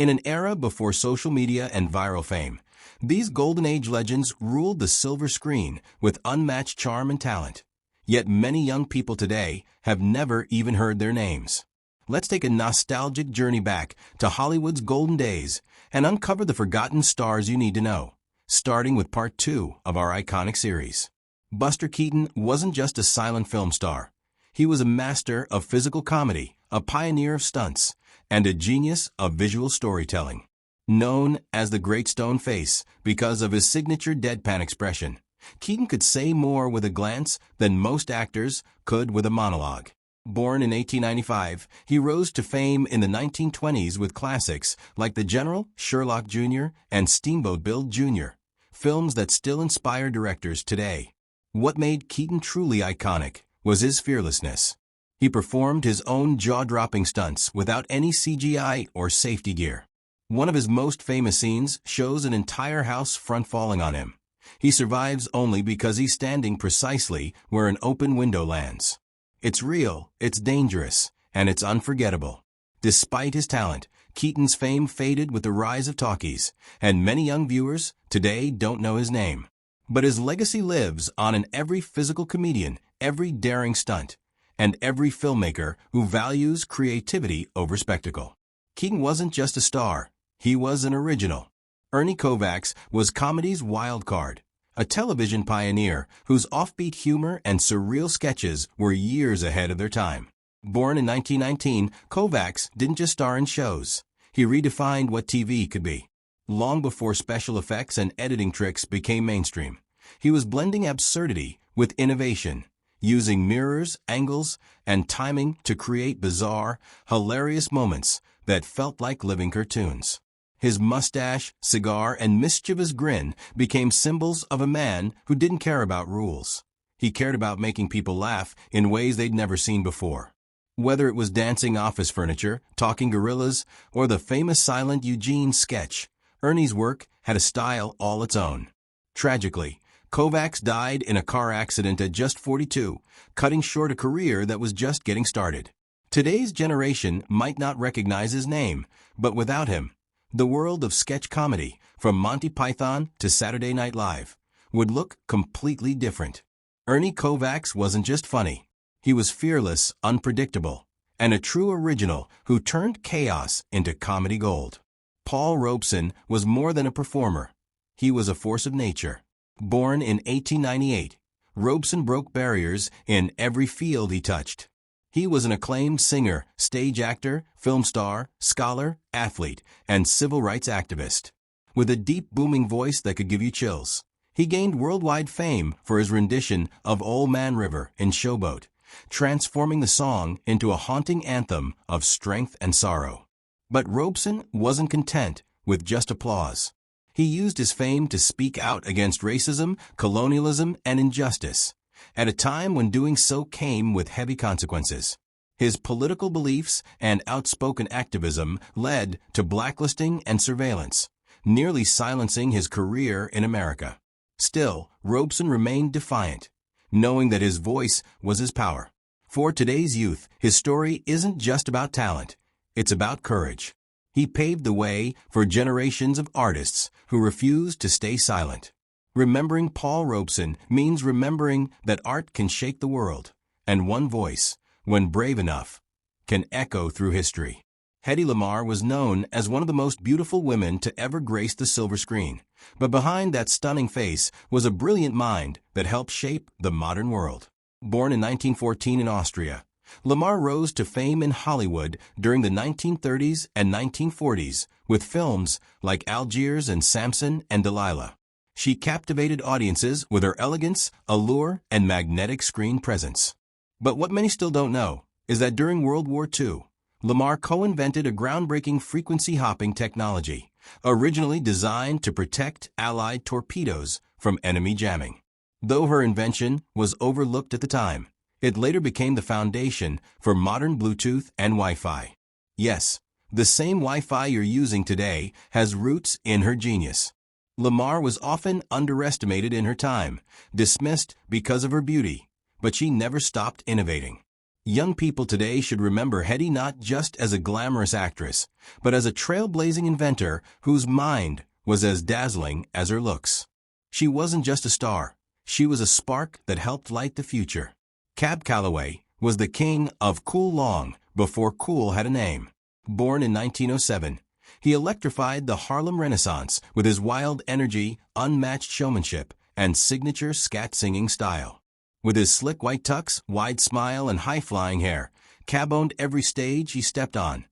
In an era before social media and viral fame, these Golden Age legends ruled the silver screen with unmatched charm and talent. Yet many young people today have never even heard their names. Let's take a nostalgic journey back to Hollywood's golden days and uncover the forgotten stars you need to know, starting with part 2 of our iconic series. Buster Keaton wasn't just a silent film star. He was a master of physical comedy, a pioneer of stunts, and a genius of visual storytelling. Known as the Great Stone Face because of his signature deadpan expression, Keaton could say more with a glance than most actors could with a monologue. Born in 1895, he rose to fame in the 1920s with classics like The General, Sherlock Jr., and Steamboat Bill Jr., films that still inspire directors today. What made Keaton truly iconic was his fearlessness. He performed his own jaw-dropping stunts without any CGI or safety gear. One of his most famous scenes shows an entire house front falling on him. He survives only because he's standing precisely where an open window lands. It's real, it's dangerous, and it's unforgettable. Despite his talent, Keaton's fame faded with the rise of talkies, and many young viewers today don't know his name. But his legacy lives on in every physical comedian, every daring stunt, and every filmmaker who values creativity over spectacle. Keaton wasn't just a star, he was an original. Ernie Kovacs was comedy's wild card, a television pioneer whose offbeat humor and surreal sketches were years ahead of their time. Born in 1919, Kovacs didn't just star in shows. He redefined what TV could be. Long before special effects and editing tricks became mainstream, he was blending absurdity with innovation, using mirrors, angles, and timing to create bizarre, hilarious moments that felt like living cartoons. His mustache, cigar, and mischievous grin became symbols of a man who didn't care about rules. He cared about making people laugh in ways they'd never seen before. Whether it was dancing office furniture, talking gorillas, or the famous silent Eugene sketch, Ernie's work had a style all its own. Tragically, Kovacs died in a car accident at just 42, cutting short a career that was just getting started. Today's generation might not recognize his name, but without him, the world of sketch comedy, from Monty Python to Saturday Night Live, would look completely different. Ernie Kovacs wasn't just funny. He was fearless, unpredictable, and a true original who turned chaos into comedy gold. Paul Robeson was more than a performer. He was a force of nature. Born in 1898, Robeson broke barriers in every field he touched. He was an acclaimed singer, stage actor, film star, scholar, athlete, and civil rights activist. With a deep, booming voice that could give you chills, he gained worldwide fame for his rendition of Old Man River in Showboat, transforming the song into a haunting anthem of strength and sorrow. But Robeson wasn't content with just applause. He used his fame to speak out against racism, colonialism, and injustice, at a time when doing so came with heavy consequences. His political beliefs and outspoken activism led to blacklisting and surveillance, nearly silencing his career in America. Still, Robeson remained defiant, knowing that his voice was his power. For today's youth, his story isn't just about talent, it's about courage. He paved the way for generations of artists who refused to stay silent. Remembering Paul Robeson means remembering that art can shake the world, and one voice, when brave enough, can echo through history. Hedi Lamar was known as one of the most beautiful women to ever grace the silver screen, but behind that stunning face was a brilliant mind that helped shape the modern world. Born in 1914 in Austria, Lamar rose to fame in Hollywood during the 1930s and 1940s with films like Algiers and Samson and Delilah. She captivated audiences with her elegance, allure, and magnetic screen presence. But what many still don't know is that during World War II, Lamar co-invented a groundbreaking frequency-hopping technology, originally designed to protect Allied torpedoes from enemy jamming. Though her invention was overlooked at the time, it later became the foundation for modern Bluetooth and Wi-Fi. Yes, the same Wi-Fi you're using today has roots in her genius. Lamar was often underestimated in her time, dismissed because of her beauty, but she never stopped innovating. Young people today should remember Hedy not just as a glamorous actress, but as a trailblazing inventor whose mind was as dazzling as her looks. She wasn't just a star. She was a spark that helped light the future. Cab Calloway was the king of cool long before cool had a name. Born in 1907, he electrified the Harlem Renaissance with his wild energy, unmatched showmanship, and signature scat-singing style. With his slick white tux, wide smile, and high-flying hair, Cab owned every stage he stepped on,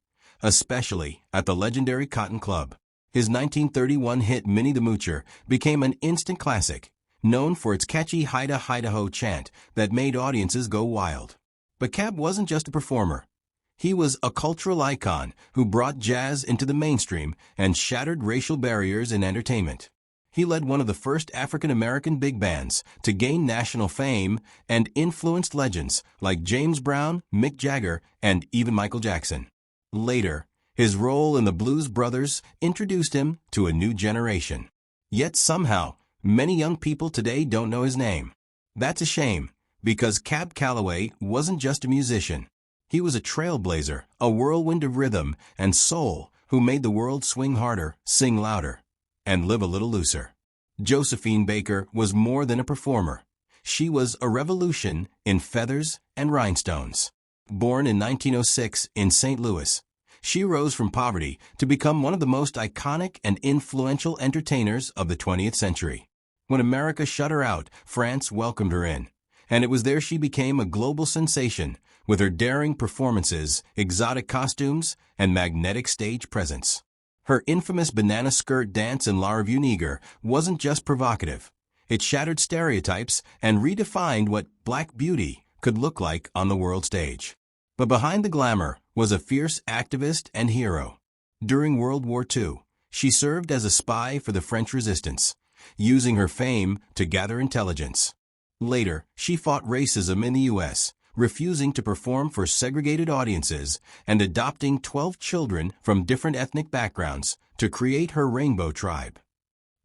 especially at the legendary Cotton Club. His 1931 hit Minnie the Moocher became an instant classic, known for its catchy Hida Hidaho chant that made audiences go wild. But Cab wasn't just a performer. He was a cultural icon who brought jazz into the mainstream and shattered racial barriers in entertainment. He led one of the first African-American big bands to gain national fame and influenced legends like James Brown, Mick Jagger, and even Michael Jackson. Later, his role in the Blues Brothers introduced him to a new generation. Yet somehow, many young people today don't know his name. That's a shame, because Cab Calloway wasn't just a musician. He was a trailblazer, a whirlwind of rhythm and soul who made the world swing harder, sing louder, and live a little looser. Josephine Baker was more than a performer. She was a revolution in feathers and rhinestones. Born in 1906 in St. Louis, she rose from poverty to become one of the most iconic and influential entertainers of the 20th century. When America shut her out, France welcomed her in, and it was there she became a global sensation with her daring performances, exotic costumes, and magnetic stage presence. Her infamous banana skirt dance in La Revue Niger wasn't just provocative. It shattered stereotypes and redefined what Black beauty could look like on the world stage. But behind the glamour was a fierce activist and hero. During World War II, she served as a spy for the French resistance, using her fame to gather intelligence. Later, she fought racism in the U.S., refusing to perform for segregated audiences and adopting 12 children from different ethnic backgrounds to create her rainbow tribe.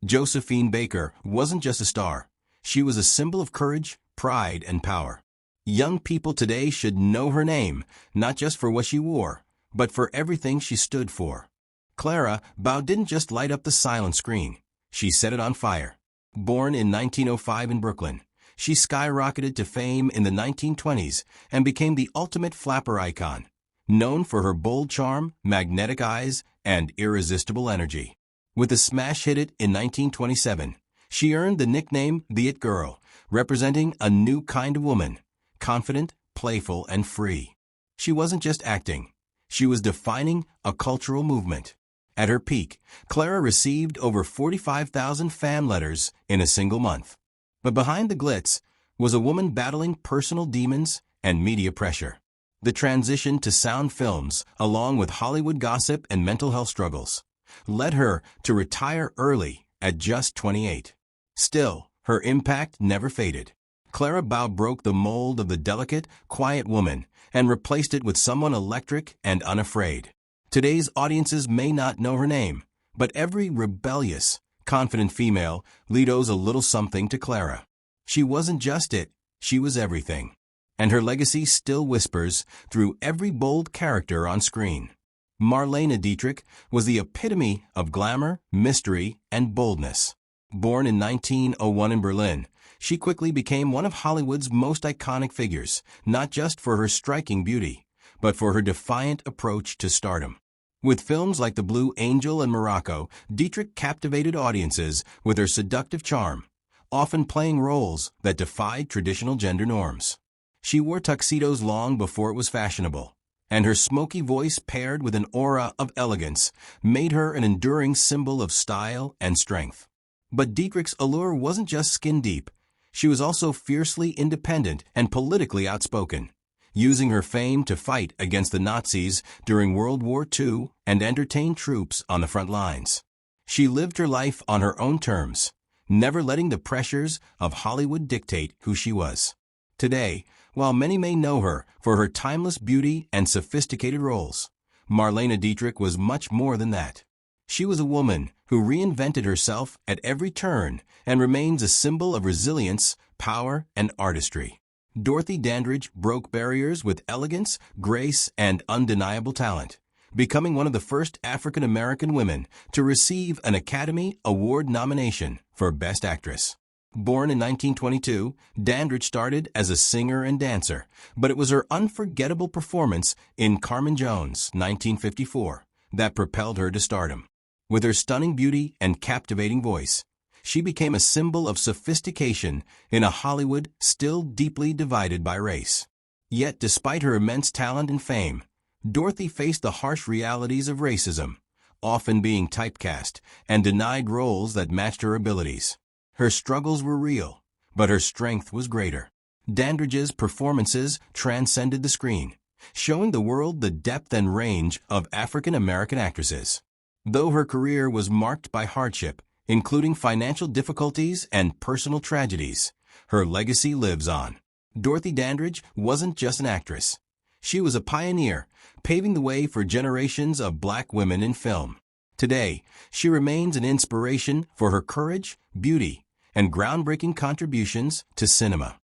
Josephine Baker wasn't just a star. She was a symbol of courage, pride, and power. Young people today should know her name, not just for what she wore, but for everything she stood for. Clara Bow didn't just light up the silent screen. She set it on fire. Born in 1905 in Brooklyn, she skyrocketed to fame in the 1920s and became the ultimate flapper icon, known for her bold charm, magnetic eyes, and irresistible energy. With the smash hit it in 1927, she earned the nickname the It Girl, representing a new kind of woman, confident, playful, and free. She wasn't just acting. She was defining a cultural movement. At her peak, Clara received over 45,000 fan letters in a single month. But behind the glitz was a woman battling personal demons and media pressure. The transition to sound films, along with Hollywood gossip and mental health struggles, led her to retire early at just 28. Still, her impact never faded. Clara Bow broke the mold of the delicate, quiet woman and replaced it with someone electric and unafraid. Today's audiences may not know her name, but every rebellious, confident female lead owes a little something to Clara. She wasn't just it, she was everything. And her legacy still whispers through every bold character on screen. Marlene Dietrich was the epitome of glamour, mystery, and boldness. Born in 1901 in Berlin, she quickly became one of Hollywood's most iconic figures, not just for her striking beauty, but for her defiant approach to stardom. With films like The Blue Angel and Morocco, Dietrich captivated audiences with her seductive charm, often playing roles that defied traditional gender norms. She wore tuxedos long before it was fashionable, and her smoky voice paired with an aura of elegance made her an enduring symbol of style and strength. But Dietrich's allure wasn't just skin deep. She was also fiercely independent and politically outspoken, using her fame to fight against the Nazis during World War II and entertain troops on the front lines. She lived her life on her own terms, never letting the pressures of Hollywood dictate who she was. Today, while many may know her for her timeless beauty and sophisticated roles, Marlene Dietrich was much more than that. She was a woman who reinvented herself at every turn and remains a symbol of resilience, power, and artistry. Dorothy Dandridge broke barriers with elegance, grace, and undeniable talent, becoming one of the first African-American women to receive an Academy Award nomination for Best Actress. Born in 1922, Dandridge started as a singer and dancer, but it was her unforgettable performance in Carmen Jones, 1954, that propelled her to stardom. With her stunning beauty and captivating voice, she became a symbol of sophistication in a Hollywood still deeply divided by race. Yet, despite her immense talent and fame, Dorothy faced the harsh realities of racism, often being typecast and denied roles that matched her abilities. Her struggles were real, but her strength was greater. Dandridge's performances transcended the screen, showing the world the depth and range of African-American actresses. Though her career was marked by hardship, including financial difficulties and personal tragedies, her legacy lives on. Dorothy Dandridge wasn't just an actress. She was a pioneer, paving the way for generations of Black women in film. Today, she remains an inspiration for her courage, beauty, and groundbreaking contributions to cinema.